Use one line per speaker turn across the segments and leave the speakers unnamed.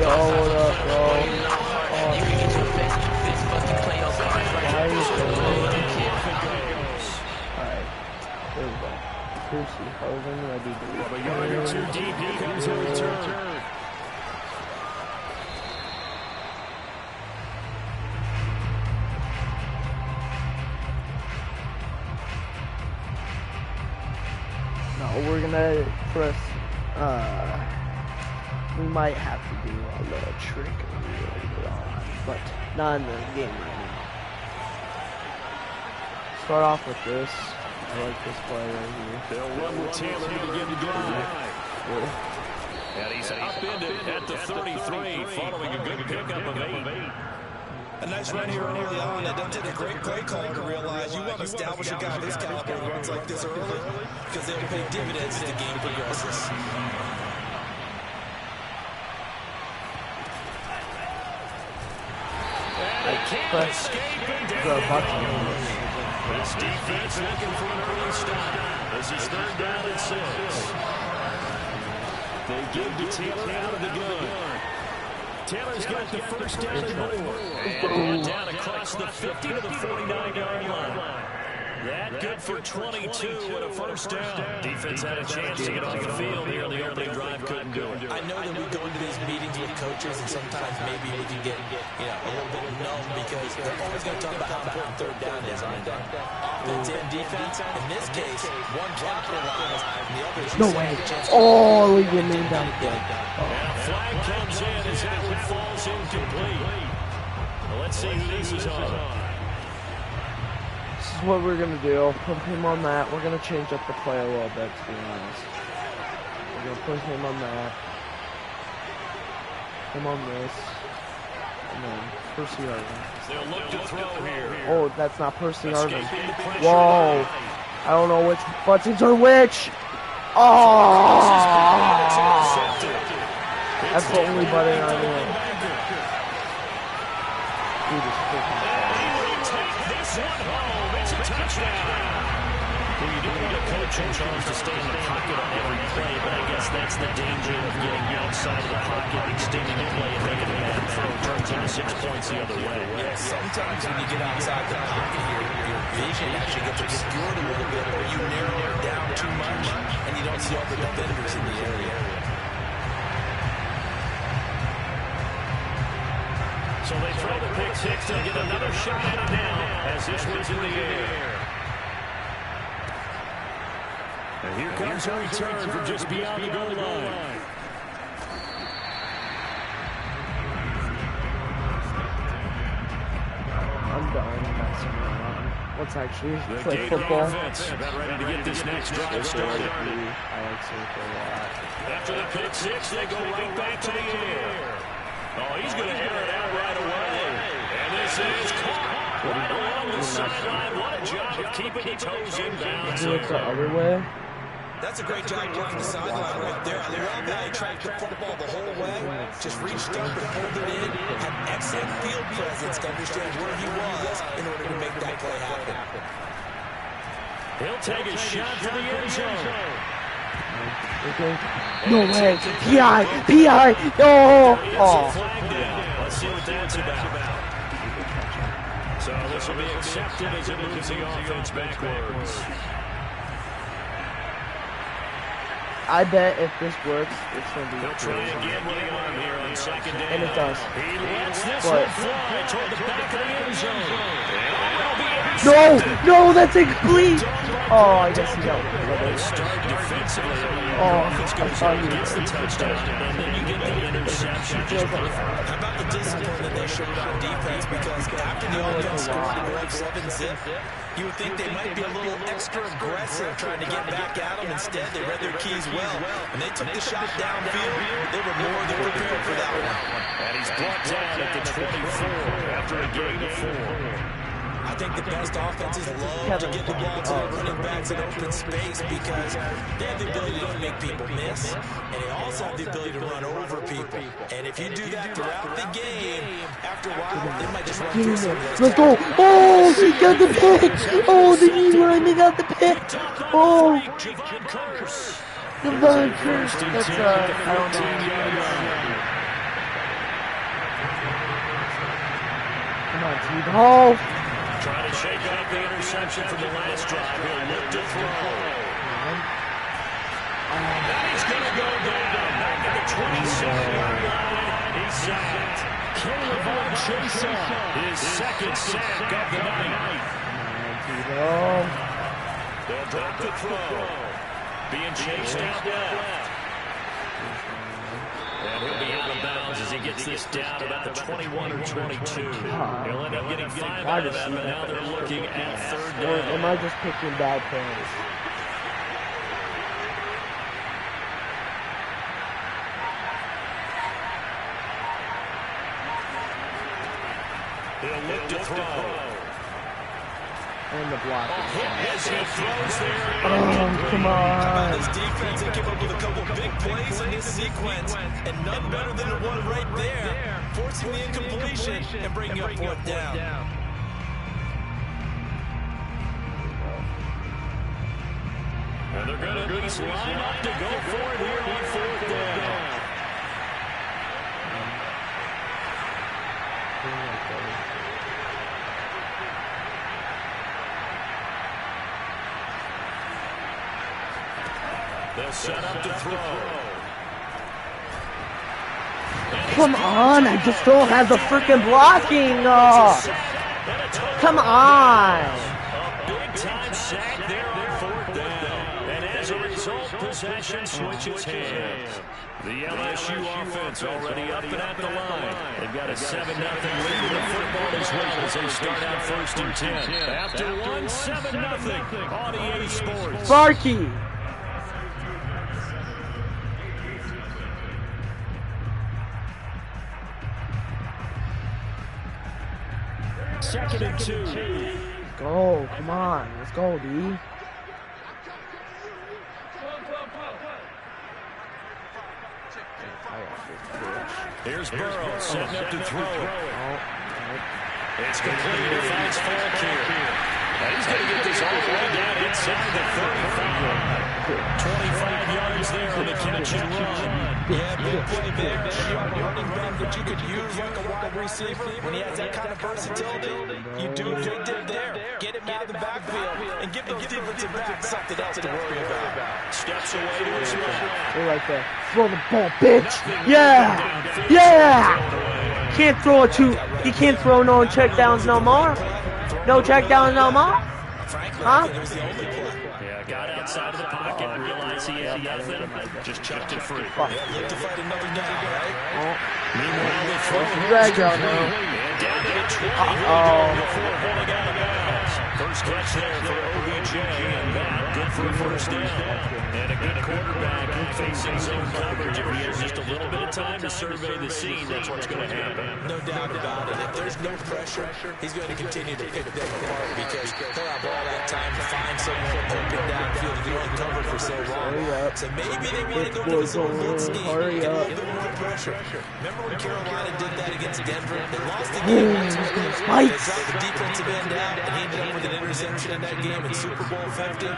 what up, bro?
You can get your fist fucking play your cards right here.
Alright, there we go. Piercy Harvin ready to
From a yard or two deep, here comes a return.
No, we're gonna press, we might have to do a little trick later on, but not in the game right now. Start off with this. I like this play right here.
They'll run with Taylor to begin the drive. And he's upended at the 33, following a good pickup of 8.
A nice run here early on. It doesn't take a great play caller to realize you want to establish a guy of this caliber who runs like this early because they'll pay dividends as the game progresses.
This defense looking for an early stop. This is 3rd down and 6. They give to Taylor out of the gun. Taylor's got the first down and more. And down across the 50 to the 49-yard line. That good for 22 and a first down. Defense had a chance to get off the field here on the opening drive, couldn't do it.
I know that we go into these meetings with coaches and sometimes maybe we can get a little bit numb because they're always going to talk about how important 3rd down is, aren't they? Offense and defense. In this case, one capitalized and the other
no way. Oh, leave your name down.
Now flag comes in as that one falls incomplete. Well, let's see who this is on.
This is what we're gonna do. Put him on that. We're gonna change up the play a little bit, to be honest. We're gonna put him on that. Him on this. And then Percy Harvin.
They'll look to throw here.
Oh, that's not Percy Harvin. Whoa! I don't know which buttons are which. Oh! That's the only button I know. Dude, this freaking
Well, you do need a coach in charge to stay in the pocket on every play, but I guess that's the danger of getting outside of the pocket, extending the play, and making a bad throw turns into 6 points the other way.
Yeah, sometimes when you get outside the pocket here, your vision actually gets obscured a little bit, or you narrow it down too much, and you don't see all the defenders in the area.
So they throw the pick six to get another shot at it now as this one's in the air. And here comes a return from just beyond the goal line.
I'm done messing around. Let's actually play football.
Offense about ready to get this next drive started.
I like circle a lot.
After the pick six, they go right back to the air. Oh, he's going to air it out right away. And this is caught right along the sideline. What a job of keeping the toes in bounds.
Do it the other way.
That's a great job working the sideline right there. I love how he tracked the football the whole way. Just reached up and pulled it in. Had excellent field presence to understand where he was in order to make that play happen.
He'll take a shot for the end zone.
Okay. No way. PI. PI. No. Oh.
Let's see what that's about. So this will be accepted as it moves the offense backwards.
I bet if this works, it's going to be
He'll try again with the arm here on second down.
And it does.
He lets this one fly toward the back of the end zone.
No, no, that's incomplete. Oh, I guess he got it.
Start defensively.
Oh,
I thought he gets the touchdown, and then you get the interception.
How about the discipline that they showed on defense? Because after the offense scored and went 7-zip, you would think they might be a little extra aggressive trying to get back at them. Instead, they read their keys well, and they took the shot downfield. They were more than prepared for that one.
And he's brought down at the 24 after a gain of 4.
I think the best offenses love to get the ball to their running backs in open space because they have the ability to make people miss, and they also have the ability to run over people. And if you do that throughout the game, after a while, they might just run through some of those.
Let's go. Oh, he got the pick. Oh, the knee lineman got the pick. Oh. Devon Curse. That's, I don't know. on, T-Ball.
Trying to shake off the interception from the last drive. He'll look to throw. Now he's going to go down. Back at the 27-yard line. He's sacked. Caleb Chase, his second sack of the night. They'll drop the throw. Being chased out left. And he'll be out of bounds as he gets this down about the 21 or 22. He'll end up getting 5 out of that, but now they're looking at third down.
Or am I just picking bad plays?
He'll look to throw.
And the block.
As he throws there.
Oh, come on.
This defense, they came up with a couple big plays in this sequence, and none better than the one right there, forcing the incompletion and bringing up fourth down.
And they're going to at least line up to go for it here on fourth down. They'll set up to throw.
Come on, I just don't have the freaking blocking. Come on.
A big-time sack there on fourth down. And as a result, possession switches hands. The LSU offense already up and at the line. They've got a 7-0 lead in the football as well as they start out 1st and 10. After one, 7-0 on EA Sports.
Sparky.
Second and 2.
Let's go. Come on. Let's go, D.
Here's Burrow setting up to throw. It's complete. He finds Falk here. And he's going to get this all the way down inside the 35. 25 yards there on the catch and run.
Yeah, big play there. You have a running back that you could use like a wide receiver. When he has that kind of versatility, you do what they did there. Get him out of the backfield and give those defensive backs something else to worry about.
Steps away to his left.
They're right there. Throw the ball, bitch. Yeah. Yeah. Can't throw it to. You can't throw no checkdowns no more. No checkdowns no more. Huh?
Yeah, got outside of the pocket, realized he had nothing, just chucked it free.
Look to fight another down, right?
Meanwhile, the throw
Drag out now.
and down to the 20 before holding out of bounds. First catch there for OBJ, and that good for a first down. And a good quarterback facing zone coverage. If he has just a little bit of time to survey the scene, that's what's going to happen.
No doubt about it. If there's no pressure, he's going to continue to pick them apart because he'll have all that time to find someone open downfield and you're covered for so long. So maybe they want to go to this little blitz scheme, get a little bit more pressure. Remember when Carolina did that against Denver? They lost the game ultimately. They dropped the defensive end out and he ended up with an interception in that game in Super Bowl 50.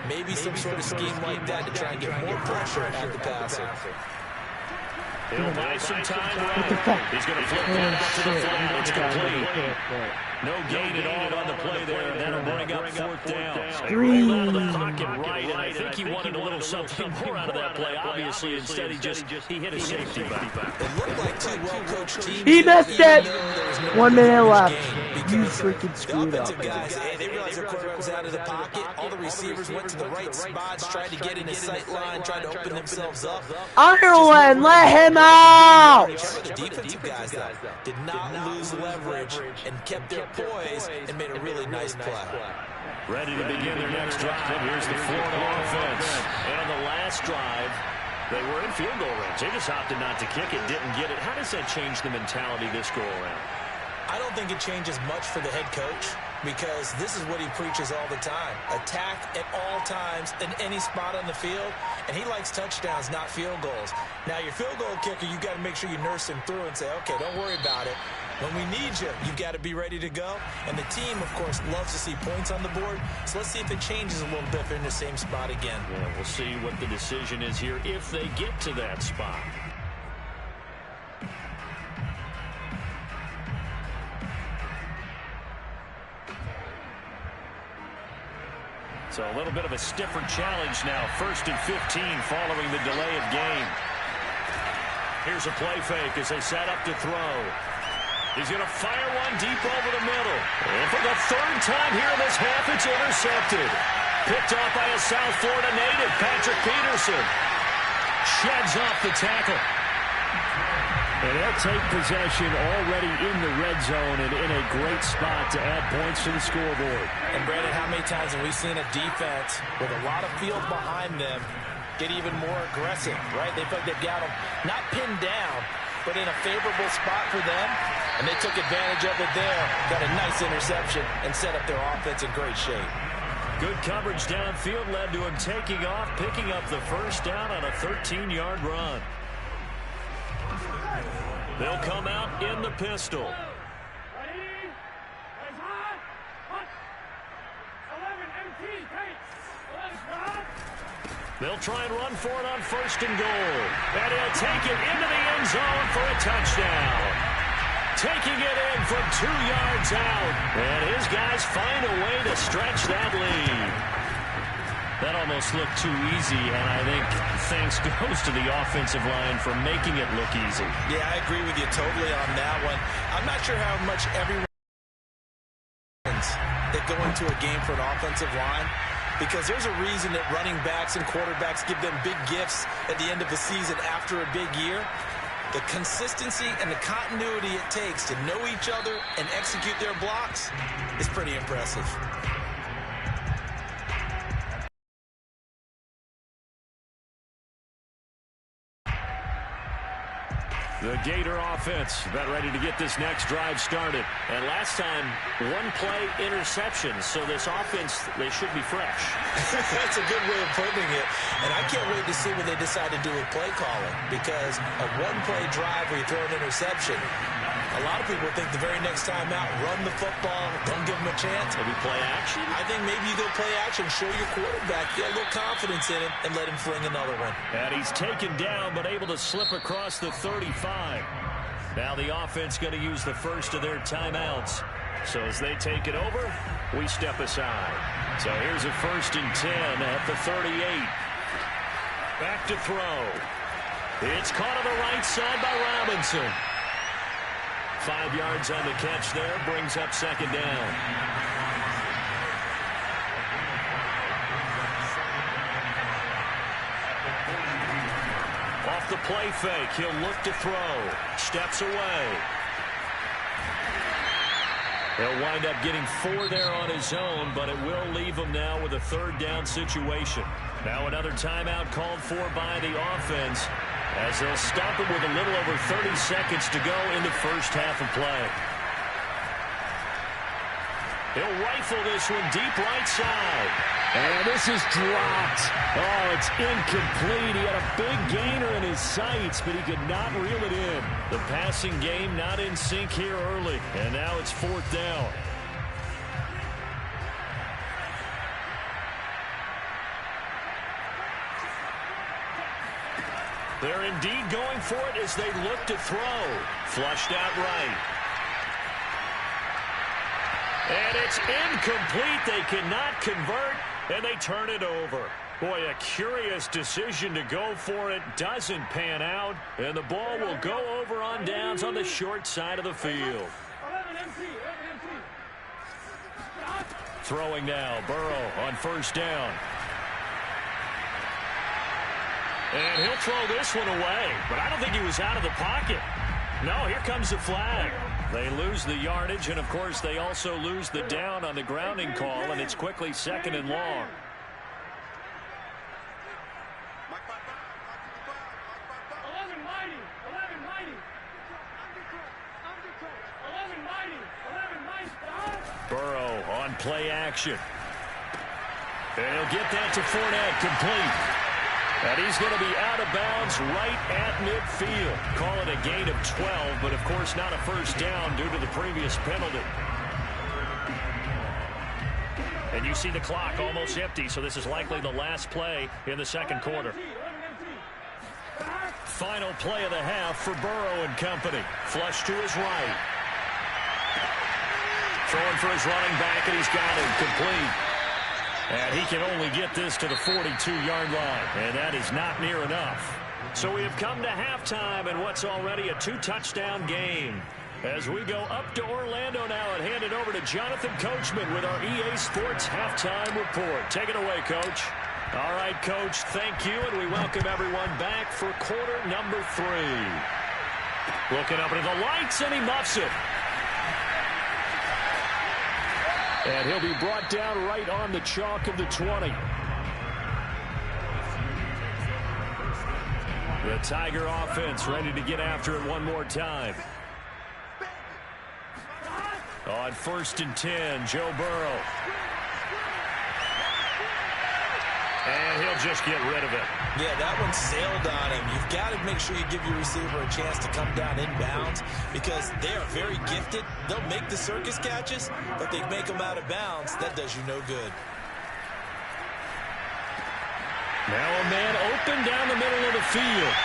Maybe some sort of scheme like that to try and get more pressure at the passer.
He'll buy some time around. He's going to flip that out to the flat. It's complete. No gain at all on the play there, and that'll bring up fourth down. Rolled out of the pocket right, and I think he wanted a little something more out of that play. Obviously, instead he hit a safety back.
It looked like two well-coached teams.
He missed it. 1 minute left. You
Because
freaking
the
screwed up.
offensive guys, they realized their quarterback was out of the pocket. All the receivers went to the right spots, tried to get in his sight line, tried to open themselves up.
Ireland, let him out.
The defensive guys, though, did not lose leverage and kept their poise and made a really nice play.
Ready to begin their next drive. Here's the Florida offense. And on the last drive, they were in field goal range. They just opted not to kick it, didn't get it. How does that change the mentality this go around?
I don't think it changes much for the head coach because this is what he preaches all the time. Attack at all times in any spot on the field, and he likes touchdowns, not field goals. Now, your field goal kicker, you got to make sure you nurse him through and say, okay, don't worry about it. When we need you, you've got to be ready to go. And the team, of course, loves to see points on the board. So let's see if it changes a little bit if they're in the same spot again.
Yeah, we'll see what the decision is here if they get to that spot. So a little bit of a stiffer challenge now. 1st and 15 following the delay of game. Here's a play fake as they set up to throw. He's going to fire one deep over the middle. And for the 3rd time here in this half, it's intercepted. Picked off by a South Florida native, Patrick Peterson. Sheds off the tackle.
And they'll take possession already in the red zone and in a great spot to add points to the scoreboard.
And Brandon, how many times have we seen a defense with a lot of field behind them get even more aggressive, right? They feel like they've got them not pinned down, but in a favorable spot for them, and they took advantage of it there. Got a nice interception and set up their offense in great shape.
Good coverage downfield led to him taking off, picking up the 1st down on a 13-yard run. They'll come out in the pistol. They'll try and run for it on 1st and goal. And he'll take it into the end zone for a touchdown. Taking it in from 2 yards out. And his guys find a way to stretch that lead. That almost looked too easy, and I think thanks goes to the offensive line for making it look easy.
Yeah, I agree with you totally on that one. I'm not sure how much everyone that go into a game for an offensive line, because there's a reason that running backs and quarterbacks give them big gifts at the end of the season after a big year. The consistency and the continuity it takes to know each other and execute their blocks is pretty impressive.
The Gator offense about ready to get this next drive started. And last time, 1-play interception. So this offense, they should be fresh.
That's a good way of putting it. And I can't wait to see what they decide to do with play calling. Because a 1-play drive where you throw an interception, a lot of people think the very next time out, run the football, don't give them a chance.
Maybe play action?
I think maybe you go play action, show your quarterback, get a little confidence in him, and let him fling another one.
And he's taken down, but able to slip across the 35. Now the offense going to use the first of their timeouts. So as they take it over, we step aside. So here's a 1st and 10 at the 38. Back to throw. It's caught on the right side by Robinson. 5 yards on the catch there, brings up 2nd down. Off the play fake, he'll look to throw. Steps away. He'll wind up getting 4 there on his own, but it will leave him now with a 3rd down situation. Now another timeout called for by the offense, as they'll stop it with a little over 30 seconds to go in the first half of play. He'll rifle this one deep right side.
And this is dropped. Oh, it's incomplete. He had a big gainer in his sights, but he could not reel it in.
The passing game not in sync here early, and now it's 4th down. They're indeed going for it as they look to throw. Flushed out right. And it's incomplete. They cannot convert, and they turn it over. Boy, a curious decision to go for it. Doesn't pan out, and the ball will go over on downs on the short side of the field. Throwing now, Burrow on 1st down. And he'll throw this one away, but I don't think he was out of the pocket. No, here comes the flag. They lose the yardage, and of course they also lose the down on the grounding call, and it's quickly 2nd and long. Burrow on play action. And he'll get that to Fournette, complete. And he's going to be out of bounds right at midfield. Call it a gain of 12, but of course not a 1st down due to the previous penalty. And you see the clock almost empty, so this is likely the last play in the 2nd quarter. Final play of the half for Burrow and company. Flush to his right. Throwing for his running back, and he's got him complete.
And he can only get this to the 42-yard line, and that is not near enough. So we have come to halftime in what's already a 2-touchdown game. As we go up to Orlando now and hand it over to Jonathan Coachman with our EA Sports Halftime Report. Take it away, Coach. All right, Coach, thank you, and we welcome everyone back for quarter number 3. Looking up into the lights, and he muffs it. And he'll be brought down right on the chalk of the 20. The Tiger offense ready to get after it one more time. On 1st and 10, Joe Burrow. And he'll just get rid of it.
Yeah, that one sailed on him. You've got to make sure you give your receiver a chance to come down inbounds because they are very gifted. They'll make the circus catches, but they make them out of bounds. That does you no good.
Now a man open down the middle of the field.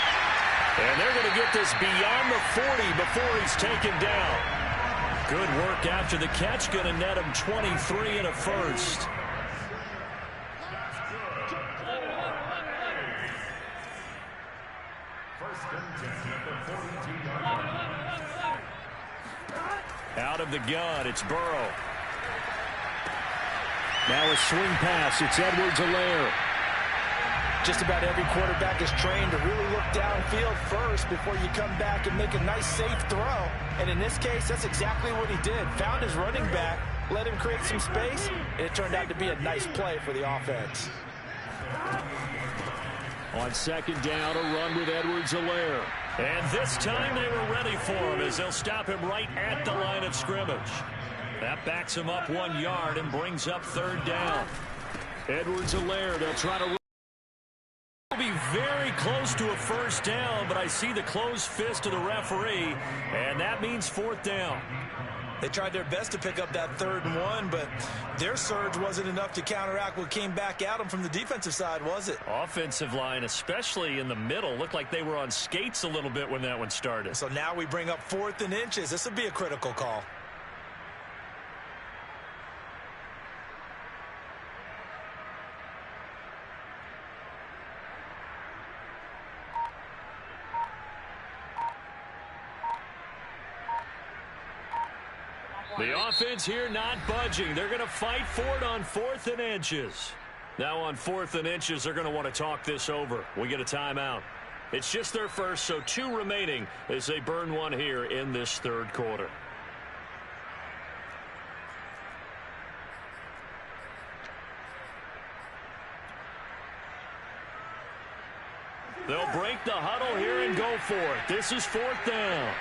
And they're going to get this beyond the 40 before he's taken down. Good work after the catch. Going to net him 23 and a first. Out of the gun, it's Burrow. Now a swing pass. It's Edwards-Helaire.
Just about every quarterback is trained to really look downfield first before you come back and make a nice, safe throw. And in this case, that's exactly what he did. Found his running back, let him create some space, and it turned out to be a nice play for the offense.
On 2nd down, a run with Edwards-Helaire. And this time they were ready for him as they'll stop him right at the line of scrimmage. That backs him up 1 yard and brings up 3rd down. Edwards-Helaire, they'll try to be very close to a first down, but I see the closed fist of the referee, and that means 4th down.
They tried their best to pick up that 3rd and 1, but their surge wasn't enough to counteract what came back at them from the defensive side, was it?
Offensive line, especially in the middle, looked like they were on skates a little bit when that one started.
So now we bring up 4th and inches. This would be a critical call.
The offense here not budging. They're going to fight for it on 4th and inches. Now on 4th and inches, they're going to want to talk this over. We get a timeout. It's just their first, so 2 remaining as they burn one here in this 3rd quarter. They'll break the huddle here and go for it. This is 4th down.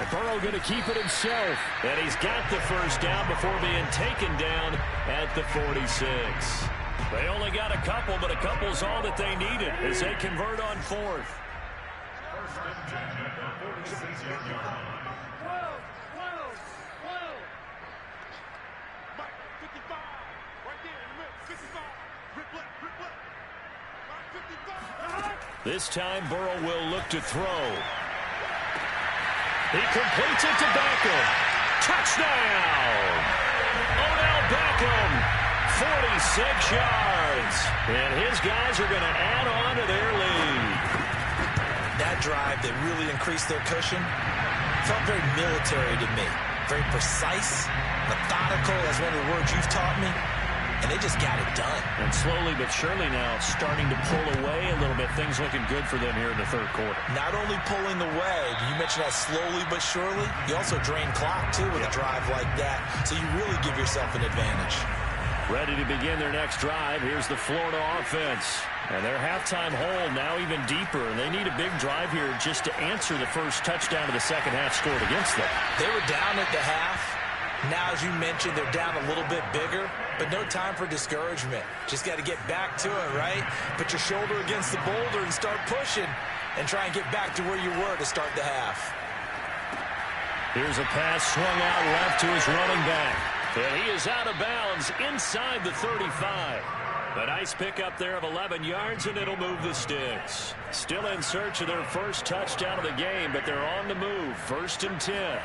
Burrow going to keep it himself. And he's got the first down before being taken down at the 46. They only got a couple, but a couple's all that they needed as they convert on 4th. This time Burrow will look to throw. He completes it to Beckham. Touchdown! Odell Beckham, 46 yards. And his guys are going to add on to their lead.
That drive that really increased their cushion felt very military to me. Very precise, methodical. That's one of the words you've taught me. And they just got it done.
And slowly but surely now starting to pull away a little bit. Things looking good for them here in the 3rd quarter.
Not only pulling away, you mentioned that slowly but surely. You also drain clock, too, with a drive like that. So you really give yourself an advantage.
Ready to begin their next drive. Here's the Florida offense. And their halftime hole now even deeper. And they need a big drive here just to answer the first touchdown of the second half scored against them.
They were down at the half. Now, as you mentioned, they're down a little bit bigger, but no time for discouragement. Just got to get back to it, right? Put your shoulder against the boulder and start pushing and try and get back to where you were to start the half.
Here's a pass swung out left to his running back. And he is out of bounds inside the 35. A nice pickup there of 11 yards, and it'll move the sticks. Still in search of their first touchdown of the game, but they're on the move. 1st and 10.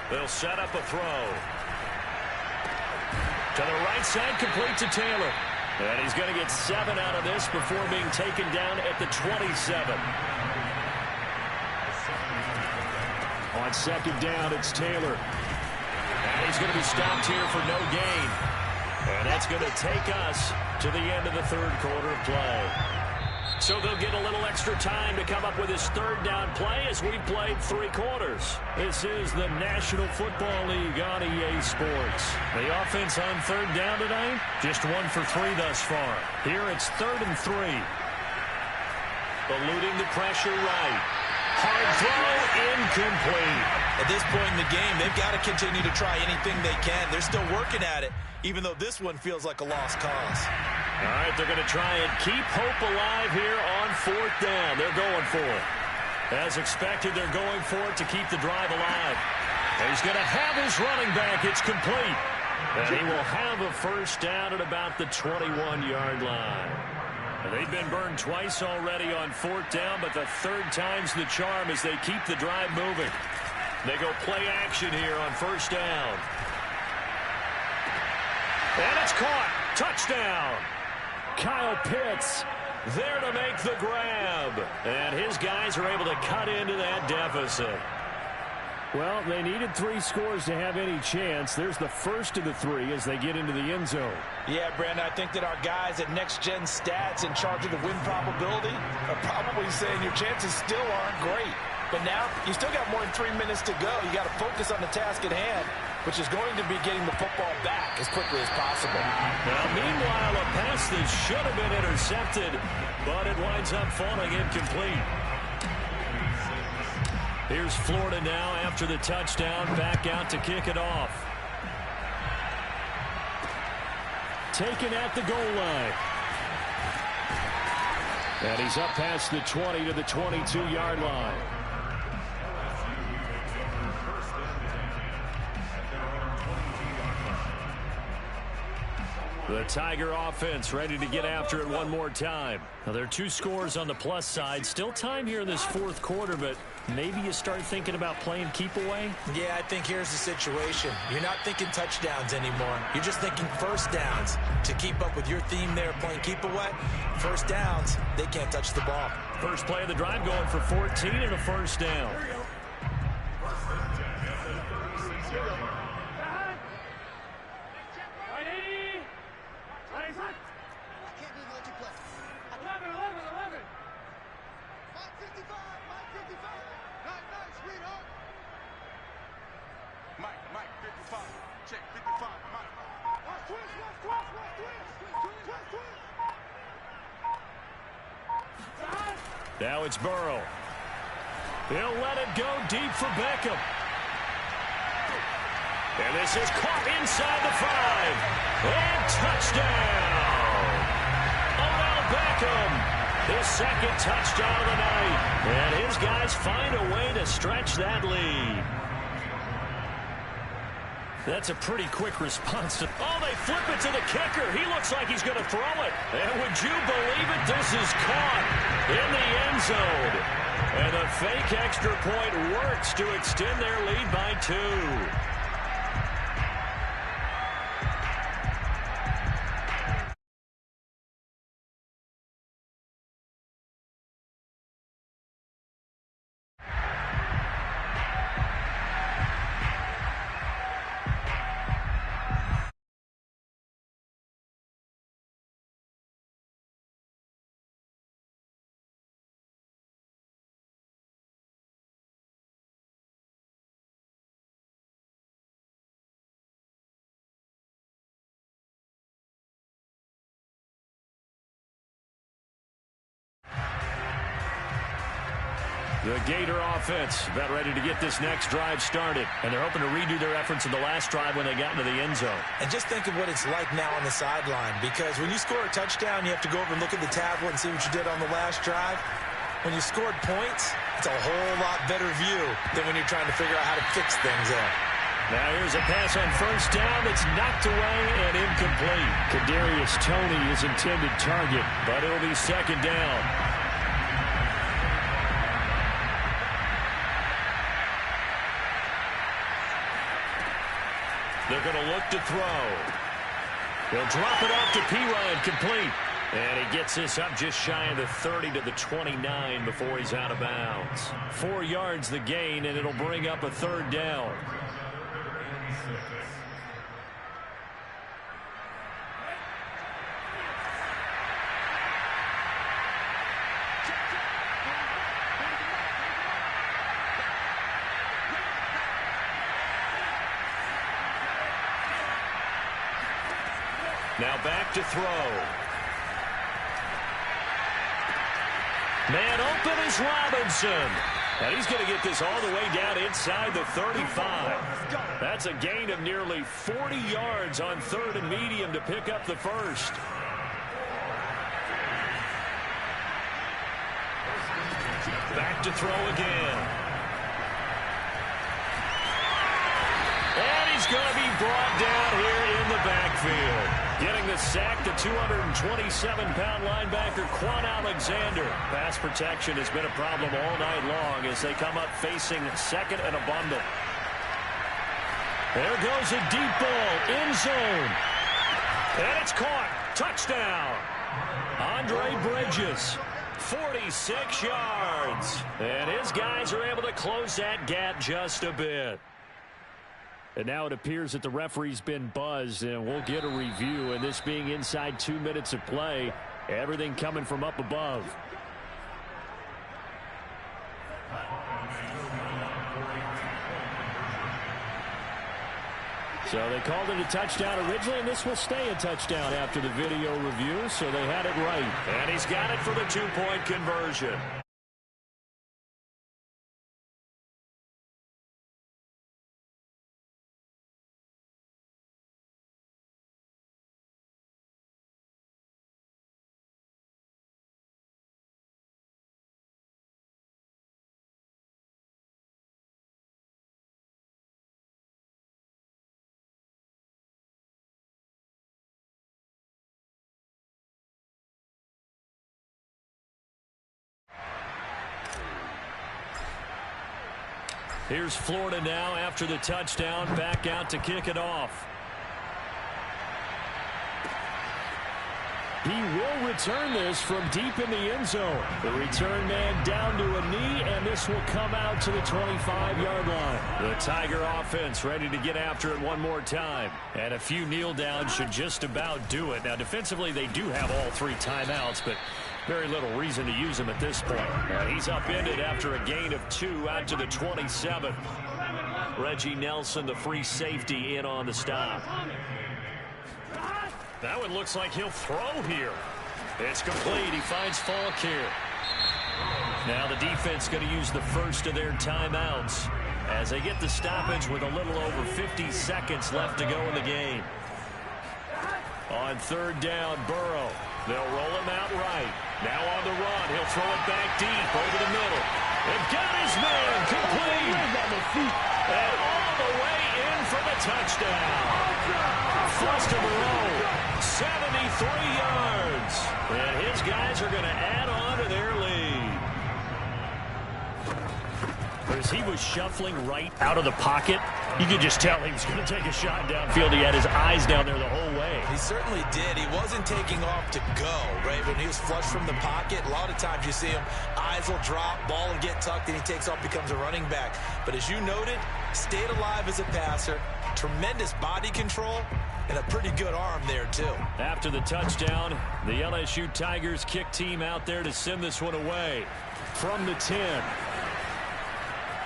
They'll set up a throw. To the right side, complete to Taylor. And he's going to get 7 out of this before being taken down at the 27. On second down, it's Taylor. And he's going to be stopped here for no gain. And that's going to take us to the end of the third quarter of play. So they'll get a little extra time to come up with his third down play as we've played 3 quarters. This is the National Football League on EA Sports. The offense on third down tonight, just 1 for 3 thus far. Here it's 3rd and 3. Eluding the pressure right. Hard throw, incomplete.
At this point in the game, they've got to continue to try anything they can. They're still working at it, even though this one feels like a lost cause.
All right, they're going to try and keep hope alive here on 4th down. They're going for it. As expected, they're going for it to keep the drive alive. And he's going to have his running back. It's complete. And he will have a first down at about the 21-yard line. And they've been burned twice already on 4th down, but the 3rd time's the charm as they keep the drive moving. They go play action here on 1st down. And it's caught. Touchdown. Kyle Pitts there to make the grab. And his guys are able to cut into that deficit. Well, they needed 3 scores to have any chance. There's the first of the 3 as they get into the end zone.
Yeah, Brandon, I think that our guys at Next Gen Stats in charge of the win probability are probably saying your chances still aren't great. But now you still got more than 3 minutes to go. You got to focus on the task at hand, which is going to be getting the football back as quickly as possible.
Now, meanwhile, a pass that should have been intercepted, but it winds up falling incomplete. Here's Florida now after the touchdown, back out to kick it off. Taken at the goal line. And he's up past the 20 to the 22-yard line. The Tiger offense ready to get after it one more time. Now, there are 2 scores on the plus side. Still time here in this 4th quarter, but maybe you start thinking about playing keep away?
Yeah, I think here's the situation. You're not thinking touchdowns anymore. You're just thinking first downs. To keep up with your theme there, playing keep away, first downs, they can't touch the ball.
First play of the drive going for 14 and a first down. Now it's Burrow. He'll let it go deep for Beckham. And this is caught inside the 5. And touchdown! Odell Beckham, his 2nd touchdown of the night. And his guys find a way to stretch that lead. That's a pretty quick response. Oh, they flip it to the kicker. He looks like he's going to throw it. And would you believe it? This is caught in the end zone. And the fake extra point works to extend their lead by 2. The Gator offense about ready to get this next drive started. And they're hoping to redo their efforts in the last drive when they got into the end zone.
And just think of what it's like now on the sideline. Because when you score a touchdown, you have to go over and look at the tablet and see what you did on the last drive. When you scored points, it's a whole lot better view than when you're trying to figure out how to fix things up.
Now here's a pass on first down that's knocked away and incomplete. Kadarius Toney is intended target, but it'll be 2nd down. They're going to look to throw. He'll drop it off to P-Ryan, complete. And he gets this up just shy of the 30 to the 29 before he's out of bounds. 4 yards the gain, and it'll bring up a third down. Now back to throw. Man open is Robinson. And he's going to get this all the way down inside the 35. That's a gain of nearly 40 yards on 3rd and medium to pick up the first. Back to throw again. And he's going to be brought down here in the backfield. Getting the sack, the 227-pound linebacker, Quan Alexander. Pass protection has been a problem all night long as they come up facing second and a bundle. There goes a deep ball, end zone. And it's caught. Touchdown. Andre Bridges, 46 yards. And his guys are able to close that gap just a bit. And now it appears that the referee's been buzzed, and we'll get a review. And this being inside 2 minutes of play, everything coming from up above. So they called it a touchdown originally, and this will stay a touchdown after the video review, so they had it right. And he's got it for the 2-point conversion. Here's Florida now after the touchdown, back out to kick it off. He will return this from deep in the end zone. The return man down to a knee, and this will come out to the 25-yard line. The Tiger offense ready to get after it one more time. And a few kneel downs should just about do it. Now, defensively, they do have all 3 timeouts, but very little reason to use him at this point. And he's upended after a gain of 2 out to the 27. Reggie Nelson, the free safety, in on the stop. That one looks like he'll throw here. It's complete. He finds Falk here. Now the defense going to use the first of their timeouts as they get the stoppage with a little over 50 seconds left to go in the game. On 3rd down, Burrow. They'll roll him out right. Now on the run. He'll throw it back deep over the middle. They've got his man complete. And all the way in for the touchdown. Foster Moreau, 73 yards. And his guys are going to add on to their lead. As he was shuffling right out of the pocket, you could just tell he was going to take a shot downfield. He had his eyes down there the whole way.
He certainly did. He wasn't taking off to go, right? When he was flush from the pocket, a lot of times you see him, eyes will drop, ball will get tucked, and he takes off, becomes a running back. But as you noted, stayed alive as a passer, tremendous body control, and a pretty good arm there, too.
After the touchdown, the LSU Tigers kick team out there to send this one away from the 10.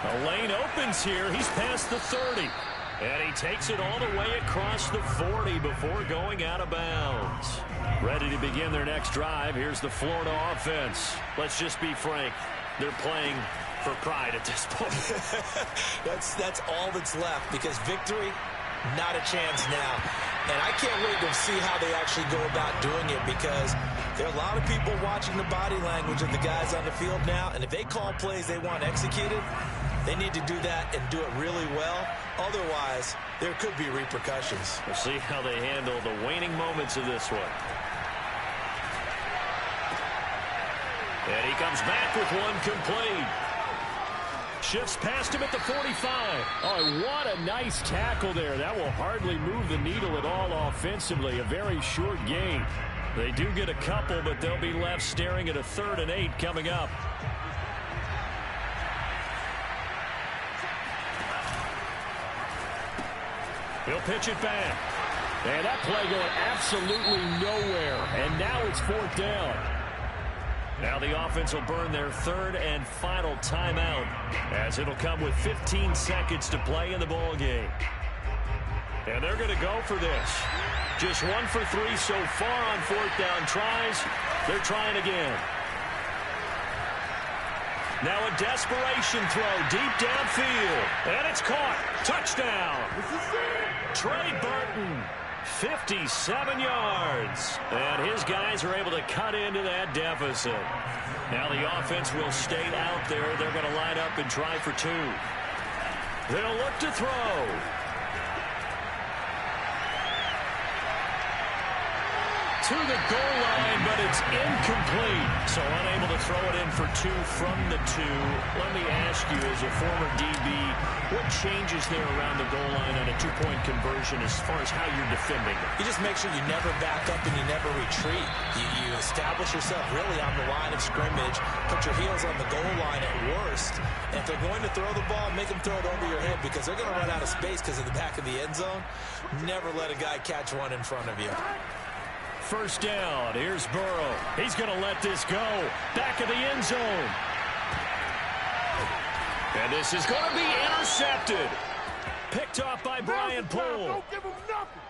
A lane opens here. He's past the 30. And he takes it all the way across the 40 before going out of bounds. Ready to begin their next drive. Here's the Florida offense. Let's just be frank. They're playing for pride at this point.
That's all that's left, because victory, not a chance now. And I can't wait to see how they actually go about doing it, because there are a lot of people watching the body language of the guys on the field now, and if they call plays they want executed, they need to do that and do it really well. Otherwise, there could be repercussions.
We'll see how they handle the waning moments of this one. And he comes back with one complete. Shifts past him at the 45. Oh, what a nice tackle there. That will hardly move the needle at all offensively. A very short gain. They do get a couple, but they'll be left staring at a 3rd and 8 coming up. He'll pitch it back. And that play going absolutely nowhere. And now it's 4th down. Now the offense will burn their 3rd and final timeout, as it'll come with 15 seconds to play in the ball game. And they're going to go for this. Just 1 for 3 so far on 4th down tries. They're trying again. Now a desperation throw deep downfield. And it's caught. Touchdown. Trey Burton. 57 yards. And his guys are able to cut into that deficit. Now the offense will stay out there. They're going to line up and try for 2. They'll look to throw. To the goal line, but it's incomplete. So unable to throw it in for 2 from the 2. Let me ask you, as a former DB, what changes there around the goal line on a 2-point conversion as far as how you're defending it?
You just make sure you never back up and you never retreat. You establish yourself really on the line of scrimmage, put your heels on the goal line at worst. And if they're going to throw the ball, make them throw it over your head, because they're going to run out of space because of the back of the end zone. Never let a guy catch one in front of you.
1st down. Here's Burrow. He's going to let this go. Back of the end zone. And this is going to be intercepted. Picked off by Brian Poole.
Don't give him nothing.